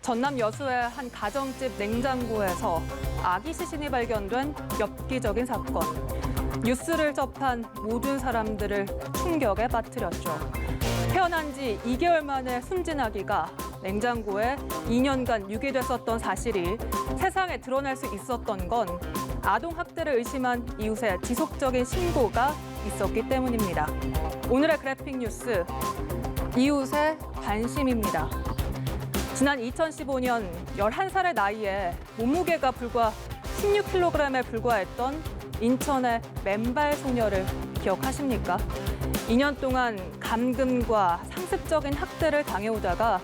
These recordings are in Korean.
전남 여수의 한 가정집 냉장고에서 아기 시신이 발견된 엽기적인 사건. 뉴스를 접한 모든 사람들을 충격에 빠뜨렸죠. 태어난 지 2개월 만에 숨진 아기가 냉장고에 2년간 유기됐었던 사실이 세상에 드러날 수 있었던 건 아동학대를 의심한 이웃의 지속적인 신고가 있었기 때문입니다. 오늘의 그래픽 뉴스, 이웃의 관심입니다. 지난 2015년 11살의 나이에 몸무게가 불과 16kg에 불과했던 인천의 맨발 소녀를 기억하십니까? 2년 동안 감금과 상습적인 학대를 당해오다가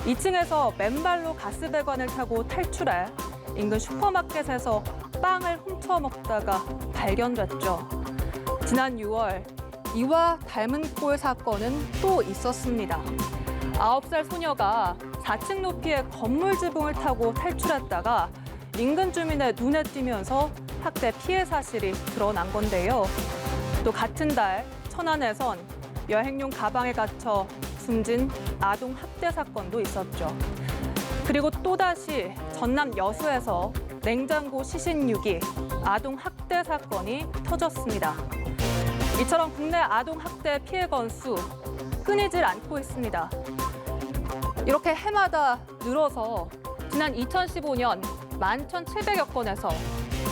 2층에서 맨발로 가스배관을 타고 탈출해 인근 슈퍼마켓에서 빵을 훔쳐 먹다가 발견됐죠. 지난 6월 이와 닮은 꼴 사건은 또 있었습니다. 9살 소녀가 4층 높이의 건물 지붕을 타고 탈출했다가 인근 주민의 눈에 띄면서 학대 피해 사실이 드러난 건데요. 또 같은 달 천안에선 여행용 가방에 갇혀 숨진 아동 학대 사건도 있었죠. 그리고 또다시 전남 여수에서 냉장고 시신 유기, 아동 학대 사건이 터졌습니다. 이처럼 국내 아동 학대 피해 건수 끊이질 않고 있습니다. 이렇게 해마다 늘어서 지난 2015년 11,700여 건에서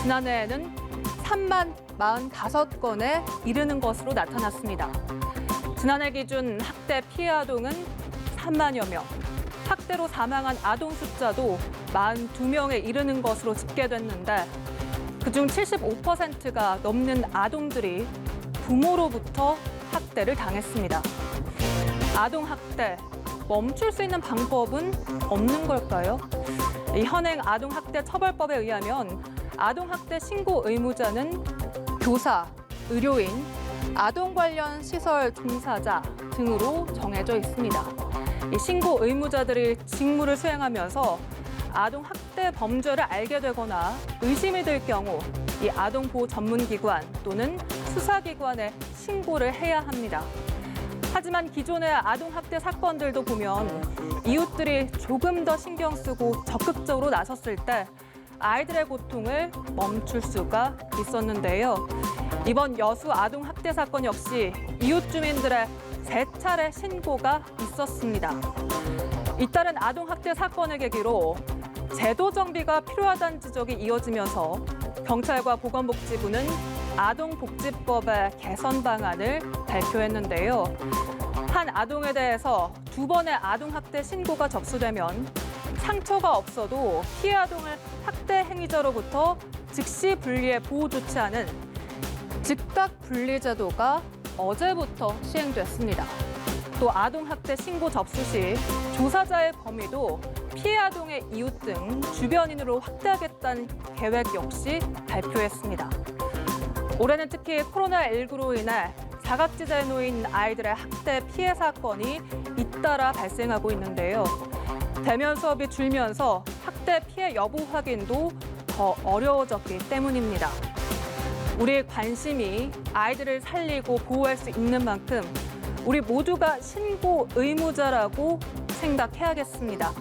지난해에는 3만 45건에 이르는 것으로 나타났습니다. 지난해 기준 학대 피해 아동은 3만여 명, 학대로 사망한 아동 숫자도 42명에 이르는 것으로 집계됐는데 그중 75%가 넘는 아동들이 부모로부터 학대를 당했습니다. 아동 학대, 멈출 수 있는 방법은 없는 걸까요? 이 현행 아동학대 처벌법에 의하면 아동학대 신고 의무자는 교사, 의료인, 아동 관련 시설 종사자 등으로 정해져 있습니다. 이 신고 의무자들이 직무를 수행하면서 아동학대 범죄를 알게 되거나 의심이 들 경우 이 아동보호 전문기관 또는 수사기관에 신고를 해야 합니다. 하지만 기존의 아동학대 사건들도 보면 이웃들이 조금 더 신경 쓰고 적극적으로 나섰을 때 아이들의 고통을 멈출 수가 있었는데요. 이번 여수 아동학대 사건 역시 이웃 주민들의 3차례 신고가 있었습니다. 잇따른 아동학대 사건을 계기로 제도 정비가 필요하다는 지적이 이어지면서 경찰과 보건복지부는 아동복지법의 개선 방안을 발표했는데요. 한 아동에 대해서 2번의 아동학대 신고가 접수되면 상처가 없어도 피해 아동을 학대 행위자로부터 즉시 분리해 보호 조치하는 즉각 분리 제도가 어제부터 시행됐습니다. 또 아동학대 신고 접수 시 조사자의 범위도 피해 아동의 이웃 등 주변인으로 확대하겠다는 계획 역시 발표했습니다. 올해는 특히 코로나19로 인해 사각지대에 놓인 아이들의 학대 피해 사건이 잇따라 발생하고 있는데요. 대면 수업이 줄면서 학대 피해 여부 확인도 더 어려워졌기 때문입니다. 우리의 관심이 아이들을 살리고 보호할 수 있는 만큼 우리 모두가 신고 의무자라고 생각해야겠습니다.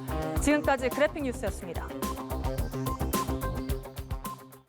지금까지 그래픽 뉴스였습니다.